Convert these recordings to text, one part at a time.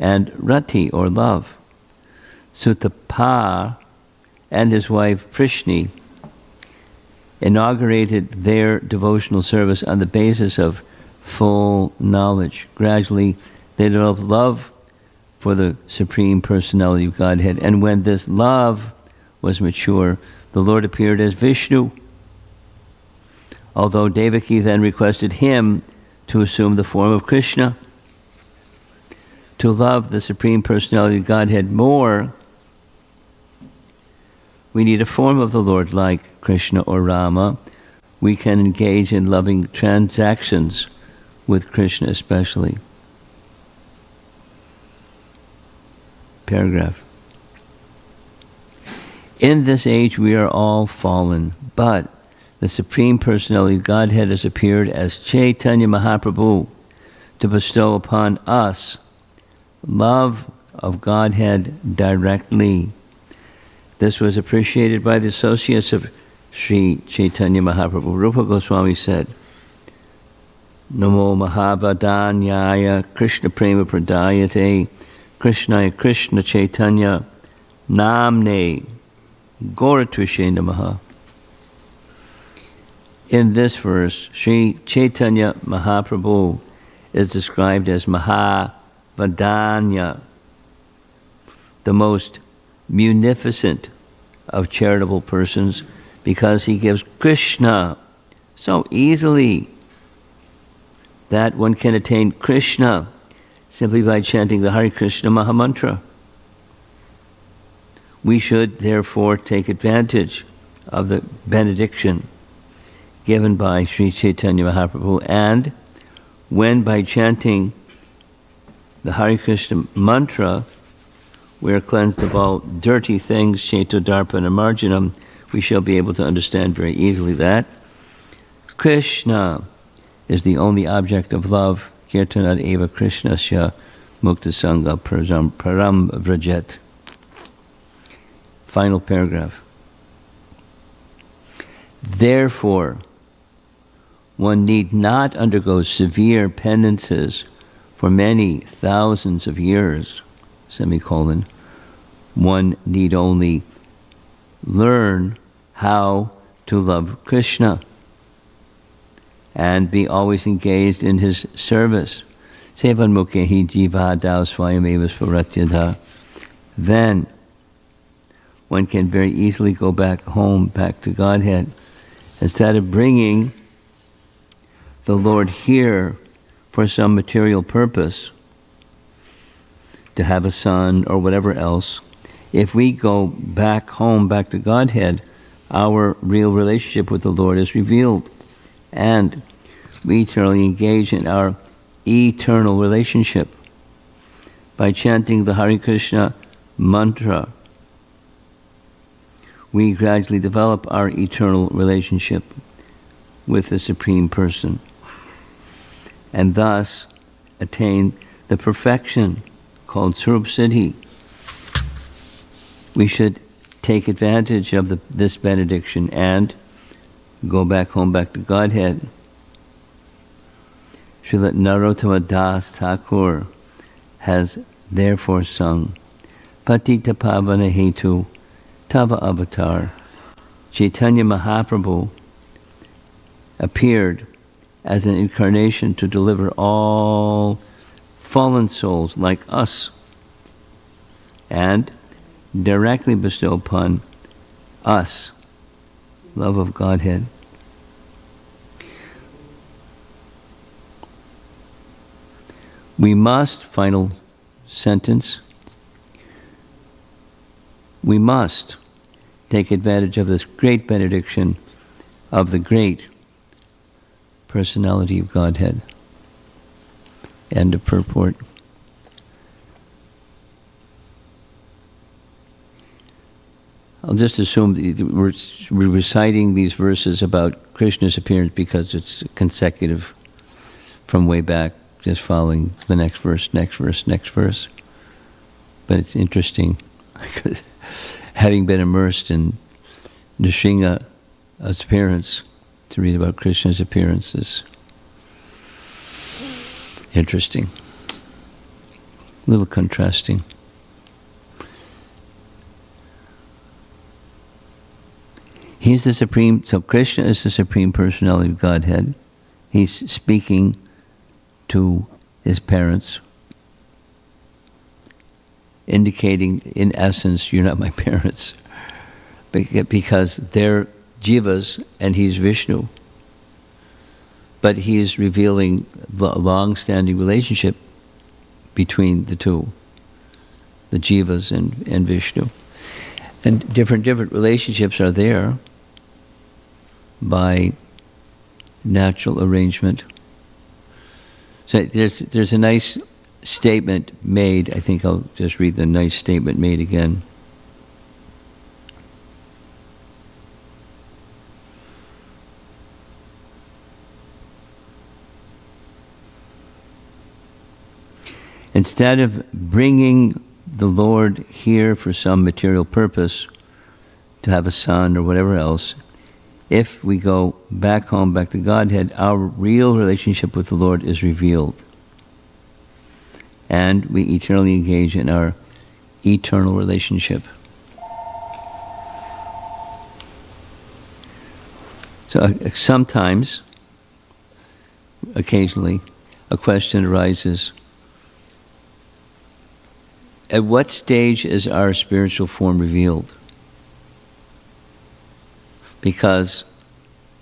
and rati, or love. Sutapa and his wife Prishni inaugurated their devotional service on the basis of full knowledge. Gradually, they developed love for the Supreme Personality of Godhead. And when this love was mature, the Lord appeared as Vishnu, although Devaki then requested him to assume the form of Krishna. To love the Supreme Personality of Godhead more, we need a form of the Lord like Krishna or Rama. We can engage in loving transactions with Krishna especially. Paragraph. In this age we are all fallen, but the Supreme Personality of Godhead has appeared as Chaitanya Mahaprabhu to bestow upon us love of Godhead directly. This was appreciated by the associates of Sri Chaitanya Mahaprabhu. Rupa Goswami said, Namo Mahavadanyaya Krishna Prema Pradayate Krishnaya Krishna Chaitanya Namne Goratvishe Namaha. In this verse, Sri Chaitanya Mahaprabhu is described as Mahavadanya, the most munificent of charitable persons, because he gives Krishna so easily that one can attain Krishna simply by chanting the Hare Krishna Mahamantra. We should therefore take advantage of the benediction given by Sri Chaitanya Mahaprabhu, and when by chanting the Hare Krishna mantra we are cleansed of all dirty things, Cheto Darpana Marjanam, we shall be able to understand very easily that Krishna is the only object of love. Kirtanad eva Krishnasya mukta sangha param vrajet. Final paragraph. Therefore, one need not undergo severe penances for many thousands of years, semicolon. One need only learn how to love Krishna and be always engaged in his service. Sevan mukhehi jiva dao swayameva svaratyadha. Then one can very easily go back home, back to Godhead, instead of bringing the Lord here for some material purpose, to have a son or whatever else. If we go back home, back to Godhead, our real relationship with the Lord is revealed, and we eternally engage in our eternal relationship by chanting the Hare Krishna mantra. We gradually develop our eternal relationship with the Supreme Person, and thus attain the perfection called Swarup Siddhi. We should take advantage of this benediction and go back home, back to Godhead. Srila Narottama Das Thakur has therefore sung, Patita Pavana Hetu Tava Avatar. Chaitanya Mahaprabhu appeared as an incarnation to deliver all fallen souls like us and directly bestow upon us love of Godhead. We must, final sentence, we must take advantage of this great benediction of the great personality of Godhead. End of purport. I'll just assume that we're reciting these verses about Krishna's appearance because it's consecutive from way back, just following the next verse, next verse, next verse. But it's interesting because having been immersed in Nrsimha's appearance, to read about Krishna's appearance is interesting. A little contrasting. He's the Supreme, so Krishna is the Supreme Personality of Godhead. He's speaking to his parents, indicating, in essence, you're not my parents, because they're jivas and he's Vishnu. But he is revealing the long-standing relationship between the two, the jivas and Vishnu. And different relationships are there by natural arrangement. So there's a nice statement made. I think I'll just read the nice statement made again. Instead of bringing the Lord here for some material purpose, to have a son or whatever else, if we go back home, back to Godhead, our real relationship with the Lord is revealed. And we eternally engage in our eternal relationship. So sometimes, occasionally, a question arises: at what stage is our spiritual form revealed? Because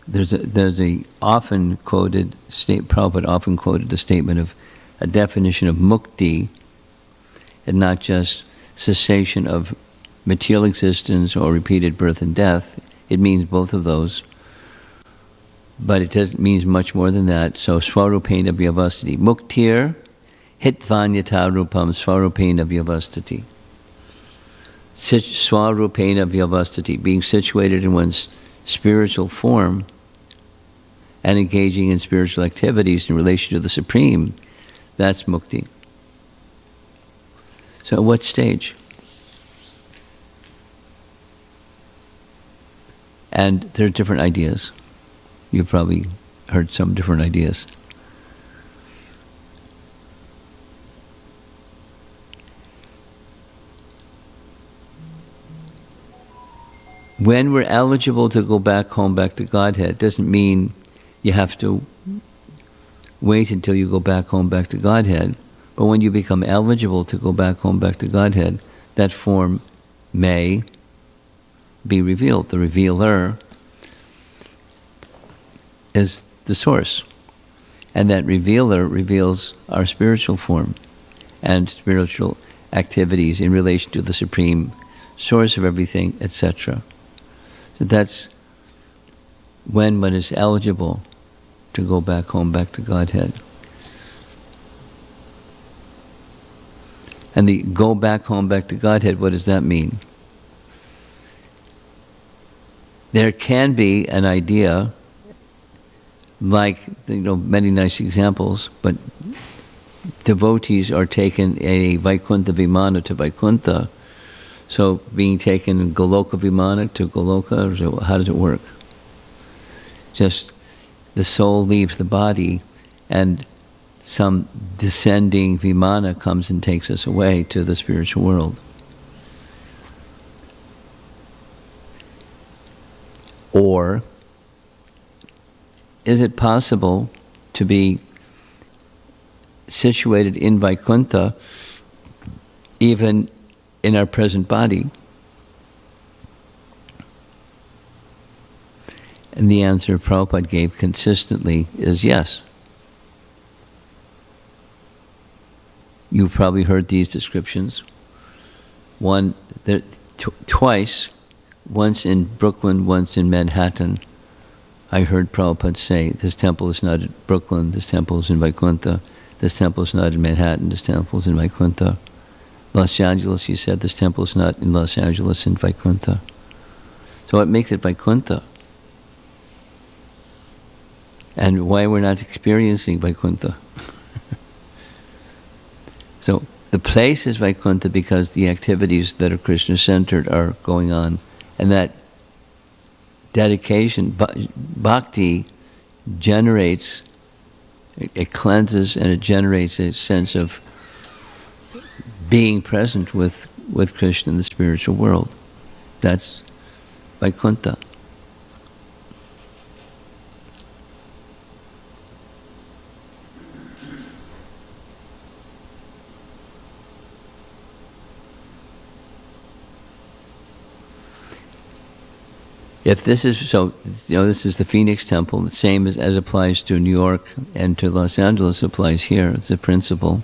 there's a often quoted Prabhupada often quoted the statement of a definition of mukti, and not just cessation of material existence or repeated birth and death. It means both of those, but it means much more than that. So swarupena vyavastati. Muktir hitvanyata rupam swarupena vyavastati. Swarupena vyavastati, being situated in one's spiritual form and engaging in spiritual activities in relation to the Supreme, that's mukti. So at what stage? And there are different ideas. You've probably heard some different ideas. When we're eligible to go back home, back to Godhead, doesn't mean you have to wait until you go back home, back to Godhead. But when you become eligible to go back home, back to Godhead, that form may be revealed. The revealer is the source. And that revealer reveals our spiritual form and spiritual activities in relation to the Supreme Source of everything, etc. So that's when one is eligible to go back home, back to Godhead. And the go back home, back to Godhead, what does that mean? There can be an idea, like, many nice examples, but devotees are taken a Vaikuntha Vimana to Vaikuntha. So being taken in Goloka Vimana to Goloka, how does it work? Just the soul leaves the body and some descending Vimana comes and takes us away to the spiritual world. Or is it possible to be situated in Vaikuntha even in our present body? And the answer Prabhupada gave consistently is yes. You've probably heard these descriptions. Twice, once in Brooklyn, once in Manhattan, I heard Prabhupada say, this temple is not in Brooklyn, this temple is in Vaikuntha, this temple is not in Manhattan, this temple is in Vaikuntha. Los Angeles, he said, this temple is not in Los Angeles, in Vaikuntha. So what makes it Vaikuntha? And why we're not experiencing Vaikuntha? So the place is Vaikuntha because the activities that are Krishna-centered are going on. And that dedication, bhakti, generates, it cleanses and it generates a sense of being present with Krishna in the spiritual world. That's Vaikuntha. If this is so, this is the Phoenix Temple. The same as applies to New York and to Los Angeles applies here. It's a principle.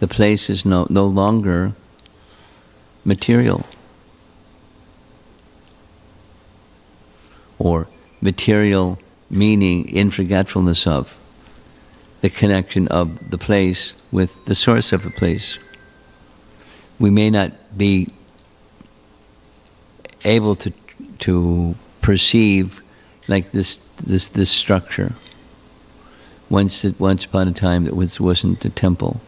The place is no longer material, or material meaning in forgetfulness of the connection of the place with the source of the place. We may not be able to perceive like this structure. Once upon a time it wasn't a temple,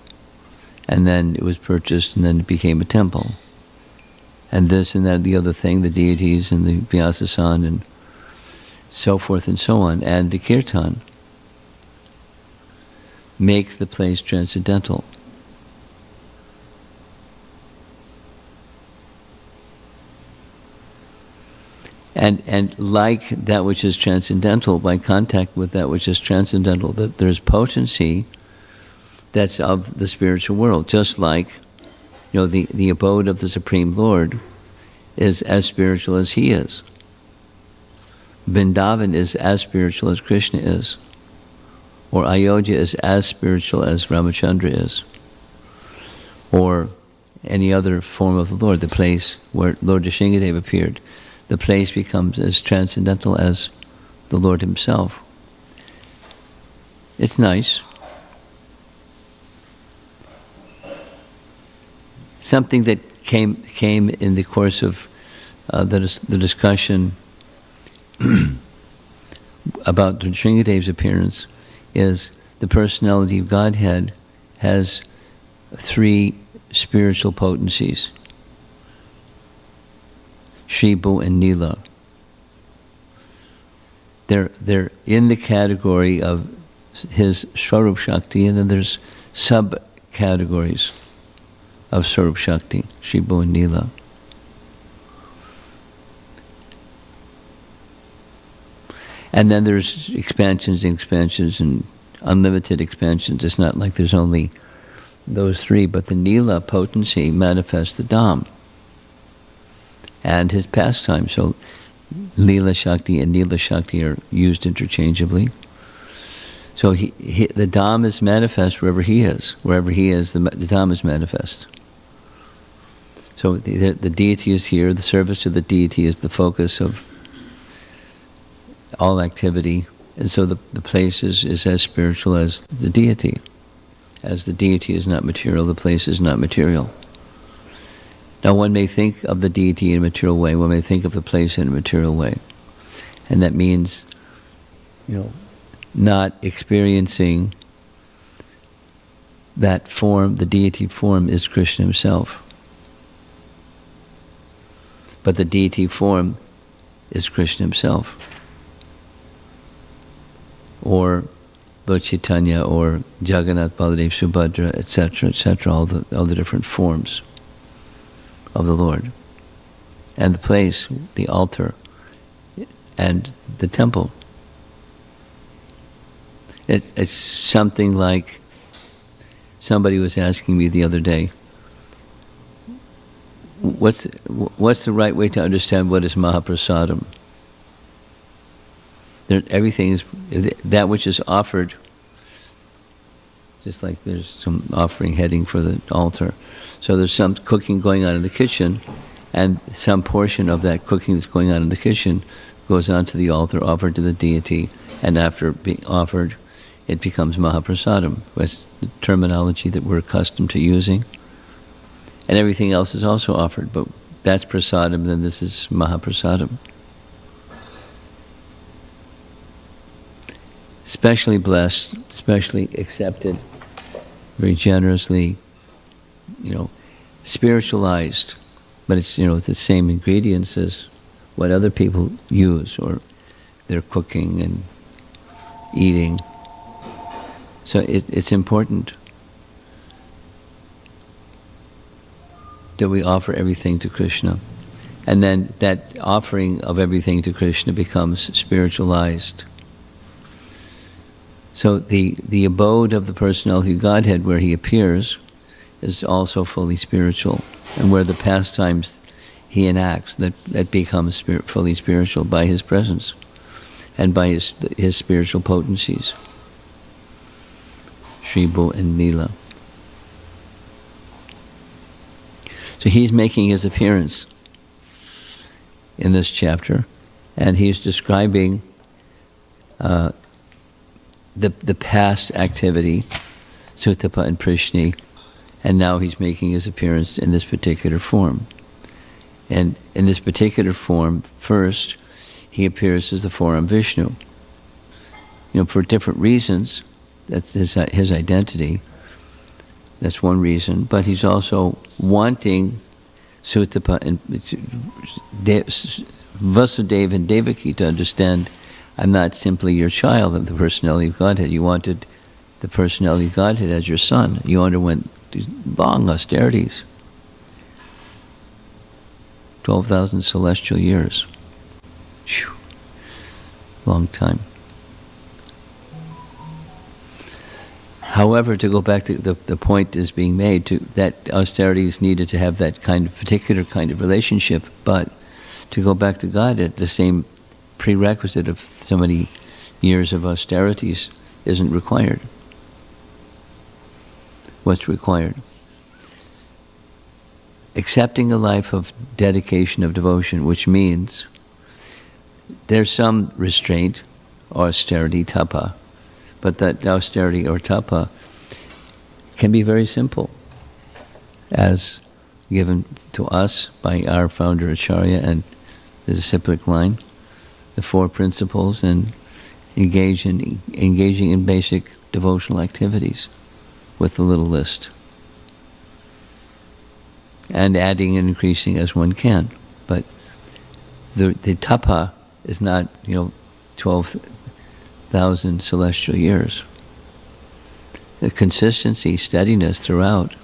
and then it was purchased, and then it became a temple. And this and that, the other thing, the deities and the Vyasasan and so forth and so on, and the kirtan makes the place transcendental. And like that which is transcendental, by contact with that which is transcendental, that there's potency that's of the spiritual world. Just like, the abode of the Supreme Lord is as spiritual as He is. Vrindavan is as spiritual as Krishna is. Or Ayodhya is as spiritual as Ramachandra is. Or any other form of the Lord, the place where Lord Nrsimhadev appeared. The place becomes as transcendental as the Lord Himself. It's nice. Something that came in the course of the discussion about Nrsimhadev's appearance is the personality of Godhead has 3 spiritual potencies. Shri, Bhu, and Nila. They're in the category of his Swarup Shakti, and then there's sub-categories of Swarup Shakti, Shri, Bhu, and Nila. And then there's expansions and unlimited expansions. It's not like there's only those 3, but the Nila potency manifests the Dham and his pastime. So Leela Shakti and Nila Shakti are used interchangeably. So the Dham is manifest wherever he is. Wherever he is, the Dham is manifest. So the deity is here. The service to the deity is the focus of all activity. And so the place is as spiritual as the deity. As the deity is not material, the place is not material. Now one may think of the deity in a material way, one may think of the place in a material way. And that means, not experiencing that form, the deity form is Krishna Himself. But the deity form is Krishna Himself. Or Lord Chaitanya, or Jagannath, Baladev, Subhadra, etc., all the different forms of the Lord. And the place, the altar, and the temple. It's something like, somebody was asking me the other day, what's the right way to understand what is Mahaprasadam? Everything is, that which is offered, just like there's some offering heading for the altar. So there's some cooking going on in the kitchen, and some portion of that cooking that's going on in the kitchen goes onto the altar, offered to the deity, and after being offered, it becomes Mahaprasadam. That's the terminology that we're accustomed to using. And everything else is also offered, but that's prasadam, then this is Mahaprasadam. Especially blessed, especially accepted, very generously, spiritualized, but it's, the same ingredients as what other people use, or they're cooking and eating. So it's important. that we offer everything to Krishna. And then that offering of everything to Krishna becomes spiritualized. So the abode of the personality of Godhead where he appears is also fully spiritual. And where the pastimes he enacts, that becomes fully spiritual by his presence and by his spiritual potencies. Shri-Bo and Leela. So he's making his appearance in this chapter, and he's describing the past activity, Sutapa and Prishni, and now he's making his appearance in this particular form. And in this particular form, first, he appears as the four-armed Vishnu. For different reasons. That's his identity. That's one reason. But he's also wanting Sutapa and Vasudeva and Devaki to understand, I'm not simply your child, I'm the personality of Godhead. You wanted the personality of Godhead as your son. You underwent these long austerities. 12,000 celestial years. Whew. Long time. However, to go back to the point is being made, that austerity is needed to have that particular kind of relationship, but to go back to God, the same prerequisite of so many years of austerities isn't required. What's required? Accepting a life of dedication, of devotion, which means there's some restraint, austerity, tapa, but that austerity or tapa can be very simple, as given to us by our founder Acharya and the disciplic line, the four principles, and engaging in basic devotional activities with the little list. And adding and increasing as one can. But the tapa is not, 12,000 celestial years. The consistency, steadiness throughout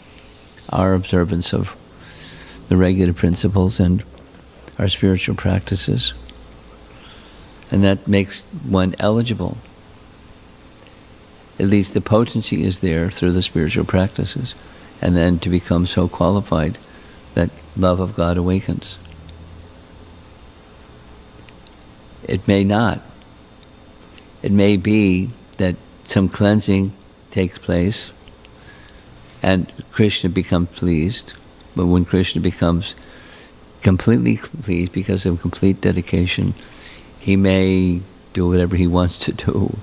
our observance of the regular principles and our spiritual practices. And that makes one eligible. At least the potency is there through the spiritual practices. And then to become so qualified that love of God awakens. It may not. It may be that some cleansing takes place and Krishna becomes pleased, but when Krishna becomes completely pleased because of complete dedication, he may do whatever he wants to do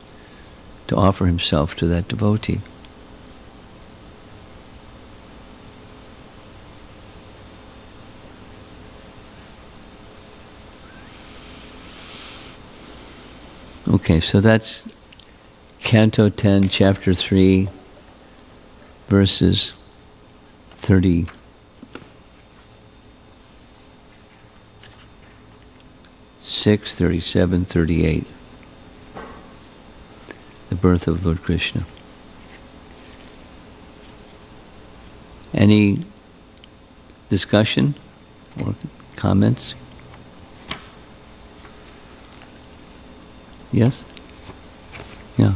to offer himself to that devotee. Okay, so that's Canto 10, Chapter 3, verses 36, 37, 38. The birth of Lord Krishna. Any discussion or comments? Yes? Yeah.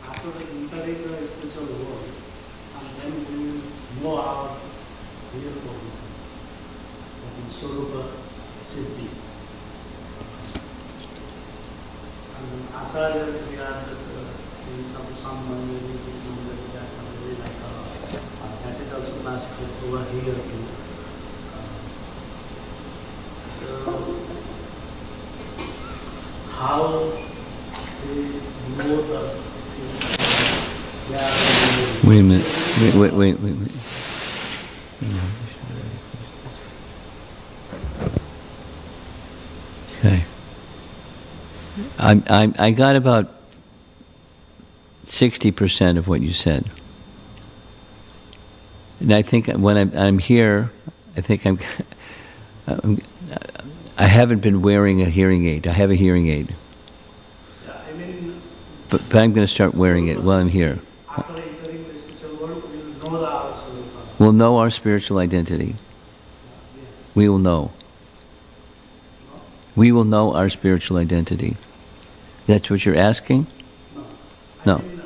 After entering the spiritual world, and then we will know our real position, Swarupa Siddhi. And after that, we are just seeing some maybe this number, that maybe like that is also classified over here too. So how they know the Wait a minute. Wait. Okay. I got about 60% of what you said. And I think when I'm here, I think I haven't been wearing a hearing aid. I have a hearing aid. Yeah, I mean, but I'm going to start wearing it while I'm here. after entering the spiritual world, we will know the Absolute. We'll know our spiritual identity. Yes. We will know. No? We will know our spiritual identity. That's what you're asking? No. No. I mean,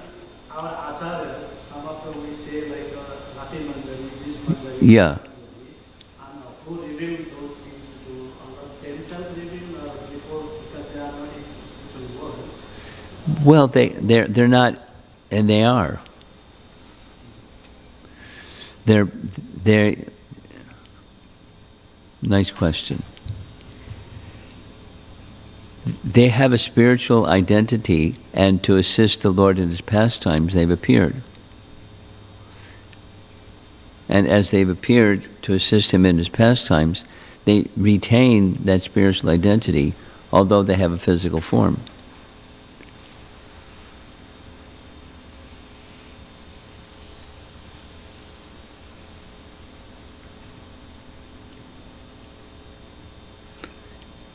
our Acharya, some of them we say like Rati Mandali, this Mandali, Yeah. that Mandali, and who reveal those things to Allah themselves reveal before, because they are not in spiritual world. Well, they're not, and they are. They're, nice question. They have a spiritual identity, and to assist the Lord in His pastimes, they've appeared. And as they've appeared to assist Him in His pastimes, they retain that spiritual identity, although they have a physical form.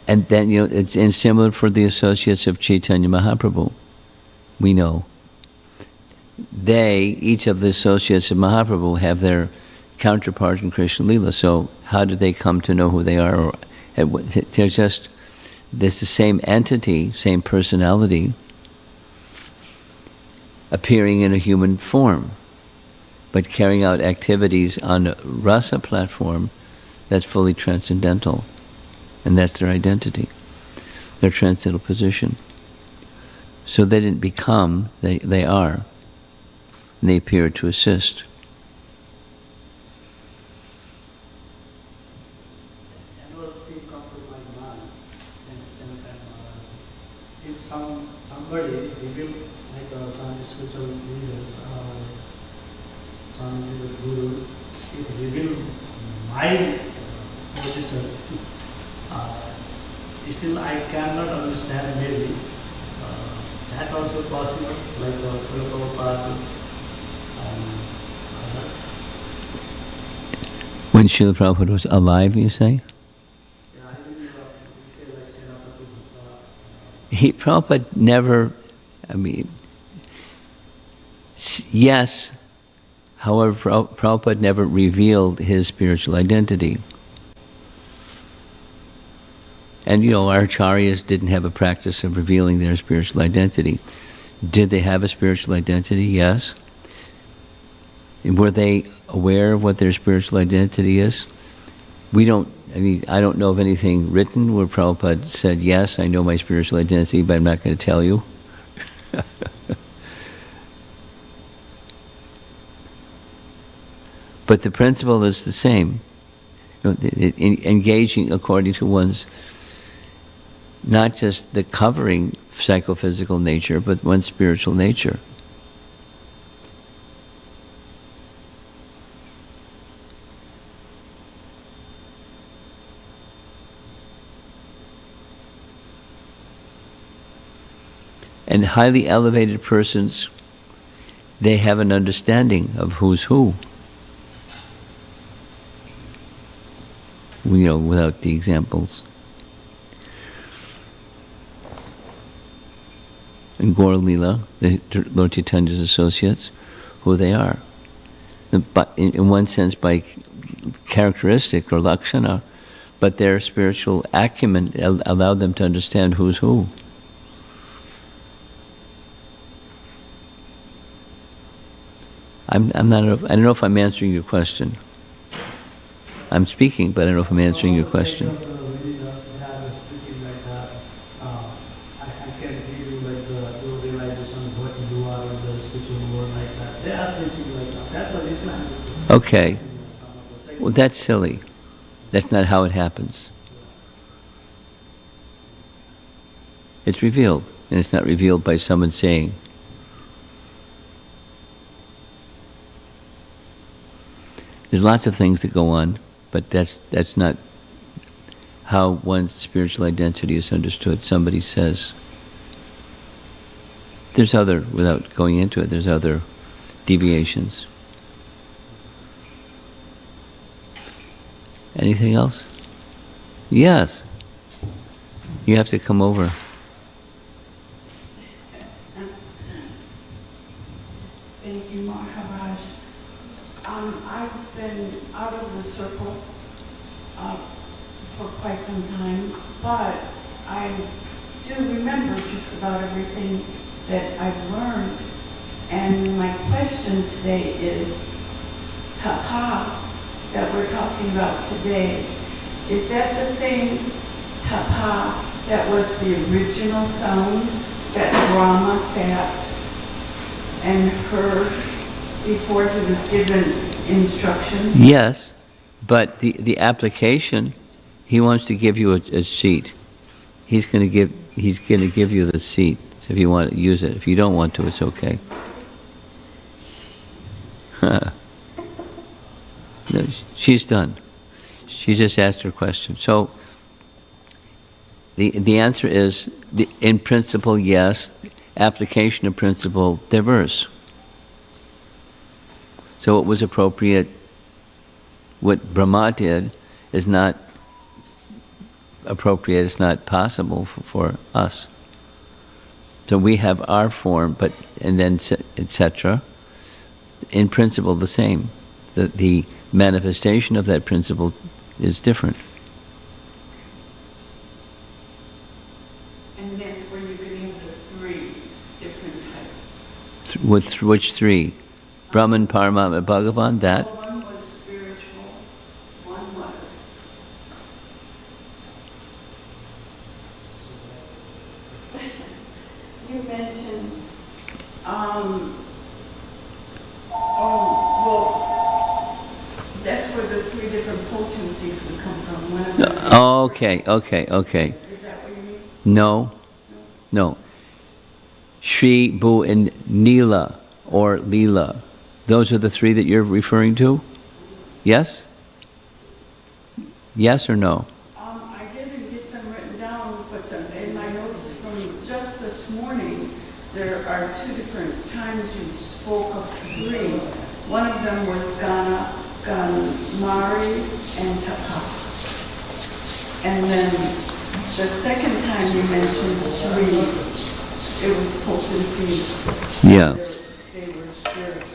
And then, it's similar for the associates of Chaitanya Mahaprabhu. We know. Each of the associates of Mahaprabhu have their counterpart in Krishna Lila. So how do they come to know who they are? There's the same entity, same personality, appearing in a human form, but carrying out activities on a rasa platform that's fully transcendental. And that's their identity, their transcendental position. So they didn't become, they are. And they appear to assist. Another thing comes to my mind, same time, if somebody reveal, like some spiritual leaders or some gurus, if reveal my position, still I cannot understand maybe. That also possible, like Srila Prabhupada. When Srila Prabhupada was alive, you say? Yeah, I believe we say like Senapati. Prabhupada never, yes, however, Prabhupada never revealed his spiritual identity. And our acharyas didn't have a practice of revealing their spiritual identity. Did they have a spiritual identity? Yes. Were they aware of what their spiritual identity is? I don't know of anything written where Prabhupada said, yes, I know my spiritual identity, but I'm not going to tell you. But the principle is the same. Engaging according to one's, not just the covering psychophysical nature, but one's spiritual nature. And highly elevated persons, they have an understanding of who's who. Without the examples. In Gaur Lila, the Lord Chaitanya's associates, who they are. But in one sense, by characteristic or lakshana, but their spiritual acumen allowed them to understand who's who. I don't know if I'm answering your question. I'm speaking, but I don't know if I'm answering your question. Okay. Well, that's silly. That's not how it happens. It's revealed, and it's not revealed by someone saying. There's lots of things that go on, but that's not how one's spiritual identity is understood. Somebody says. Without going into it, there's other deviations. Anything else? Yes. You have to come over. Thank you, Maharaj. I've been out of the circle for quite some time, but I do remember just about everything that I've learned. And my question today is, tapa that we're talking about today, is that the same tapa that was the original sound that Brahma sat and heard before he was given instruction? Yes, but the application, he wants to give you a seat. He's going to give you the seat. So if you want to use it, if you don't want to, it's okay. No, she's done. She just asked her question. So the answer is, in principle, yes. Application of principle, diverse. So what was appropriate, what Brahma did, is not appropriate, it's not possible for us. So we have our form, but, and then etc. In principle, the same. The manifestation of that principle is different. And that's where you can have the three different types. With which three? Brahman, Paramatma, Bhagavan, that? Well, one was spiritual, one was... You mentioned, that's where the three different potencies would come from. One of them Okay. is that what you mean? No. Shri, Bhu, and Nila, or Leela. Those are the three that you're referring to? Yes? Yes or no? I didn't get them written down, but in my notes from just this morning, there are two different times you spoke of three. One of them was Ganmari and Tapa. And then the second time you mentioned three, it was potencies. Yeah. They were spiritual.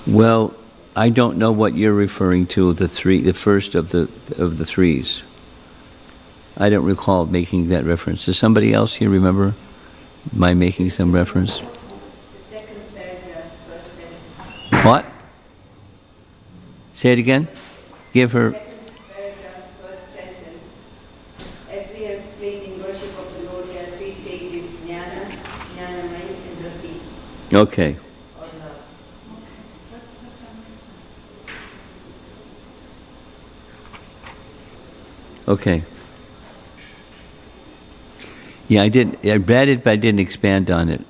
Well, I don't know what you're referring to, the first of the threes. I don't recall making that reference. Does somebody else here remember my making some reference? The second paragraph, first sentence. What? Say it again? Give her... Second paragraph, first sentence. As we have explained in worship of the Lord, there are three stages: jnana, jnanamaya, and rati, Okay. or love. Okay. Yeah, I read it, but I didn't expand on it.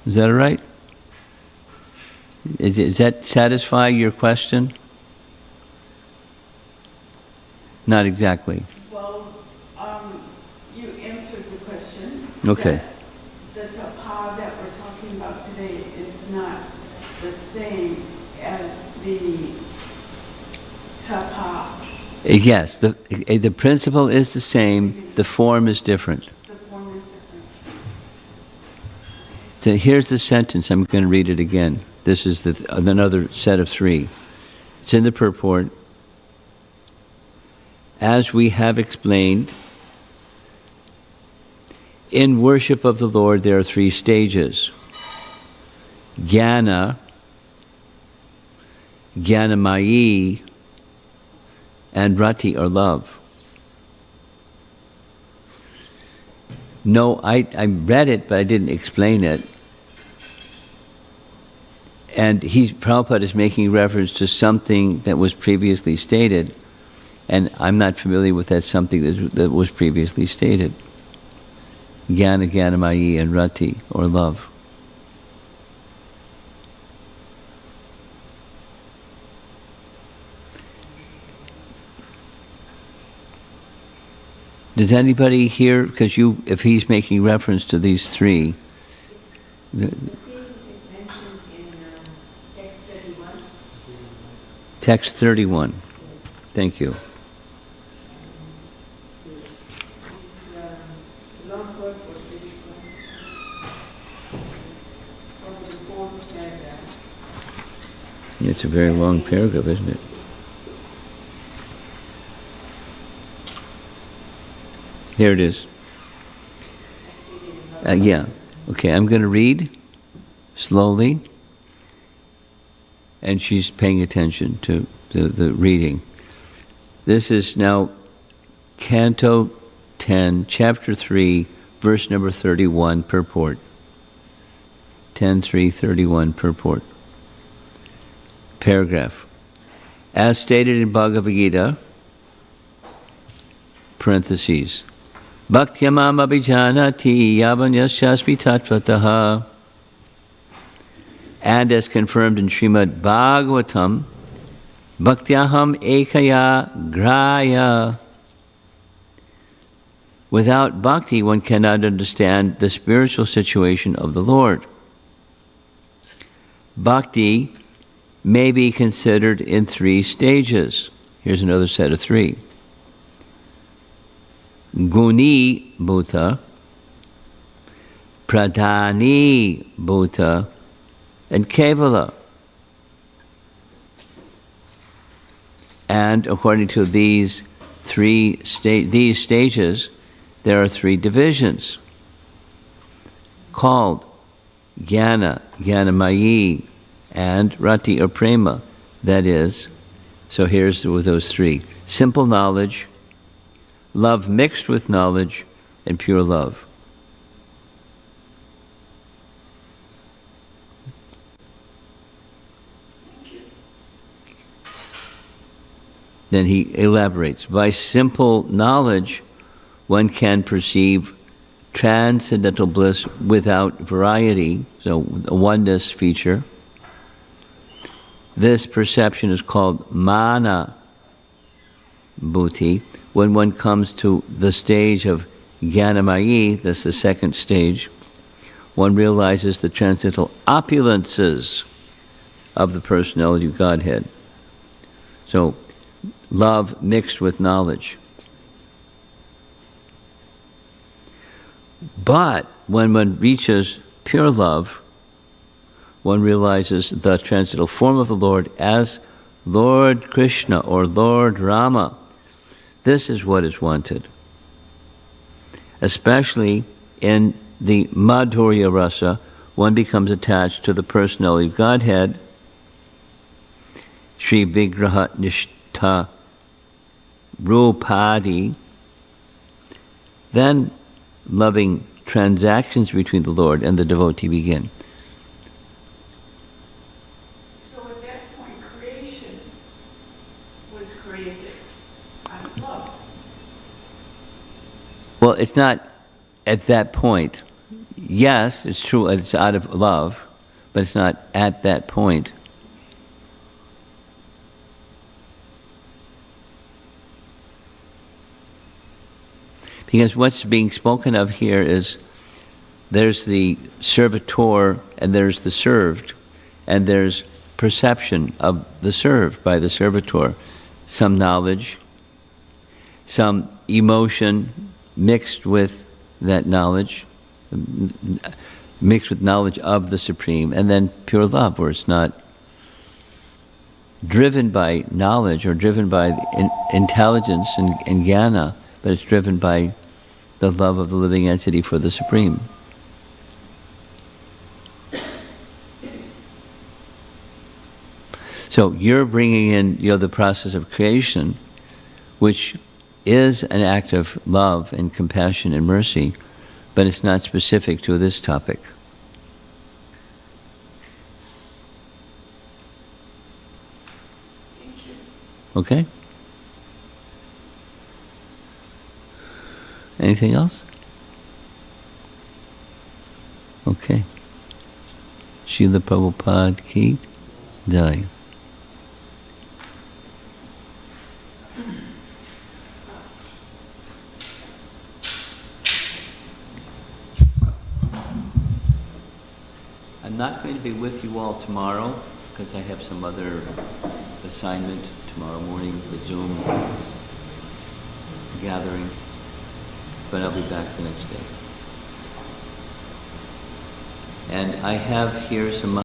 Is that all right? Does that satisfy your question? Not exactly. Well, you answered the question. Okay. That the tapa that we're talking about today is not the same as the tapa. Yes, the principle is the same, the form is different. The form is different. So here's the sentence, I'm going to read it again. This is another set of three. It's in the purport. As we have explained, in worship of the Lord there are three stages. Jnana, Jnanamayi, and Rati, or love. No, I read it, but I didn't explain it. And Prabhupada is making reference to something that was previously stated, and I'm not familiar with that something that was previously stated. Jnana, Jnanamayi, and Rati, or love. Does anybody hear, because if he's making reference to these three, The same is mentioned in text 31. text 31. Thank you. This long quote It's a very long paragraph, isn't it? Here it is. Yeah. Okay, I'm going to read slowly, and she's paying attention to the reading. This is now Canto 10, Chapter 3, verse number 31, purport. 10.3.31, purport. Paragraph. As stated in Bhagavad Gita, parentheses, Bhaktyamam abhijanati yavanyasyasmi tattvataha, and as confirmed in Srimad Bhagavatam, Bhaktyaham ekaya graya. Without bhakti, one cannot understand the spiritual situation of the Lord. Bhakti may be considered in 3 stages. Here's another set of 3. Guni bhuta, pradhani bhuta, and kevala. And according to these stages, there are 3 divisions called jnana, jnanamayi, and rati or prema. That is, so here's with those 3. Simple knowledge, love mixed with knowledge, and pure love. Then he elaborates. By simple knowledge, one can perceive transcendental bliss without variety, so a oneness feature. This perception is called mana bhuti. When one comes to the stage of jnanamayi, that's the second stage, one realizes the transcendental opulences of the personality of Godhead. So, love mixed with knowledge. But when one reaches pure love, one realizes the transcendental form of the Lord as Lord Krishna or Lord Rama. This is what is wanted. Especially in the Madhurya Rasa, one becomes attached to the personality of Godhead, Sri Vigraha Nishtha Rupadi, then loving transactions between the Lord and the devotee begin. So at that point, creation was created out of love. Well, it's not at that point. Yes, it's true, it's out of love, but it's not at that point. Because what's being spoken of here is there's the servitor and there's the served, and there's perception of the served by the servitor. Some knowledge, some emotion mixed with that knowledge, mixed with knowledge of the Supreme, and then pure love, where it's not driven by knowledge or driven by intelligence and jnana, but it's driven by the love of the living entity for the Supreme. So you're bringing in, the process of creation, which is an act of love and compassion and mercy, but it's not specific to this topic. Thank you. Okay? Anything else? Okay. Srila Prabhupada ki jai. I'm not going to be with you all tomorrow because I have some other assignment tomorrow morning, the Zoom gathering, but I'll be back the next day. And I have here some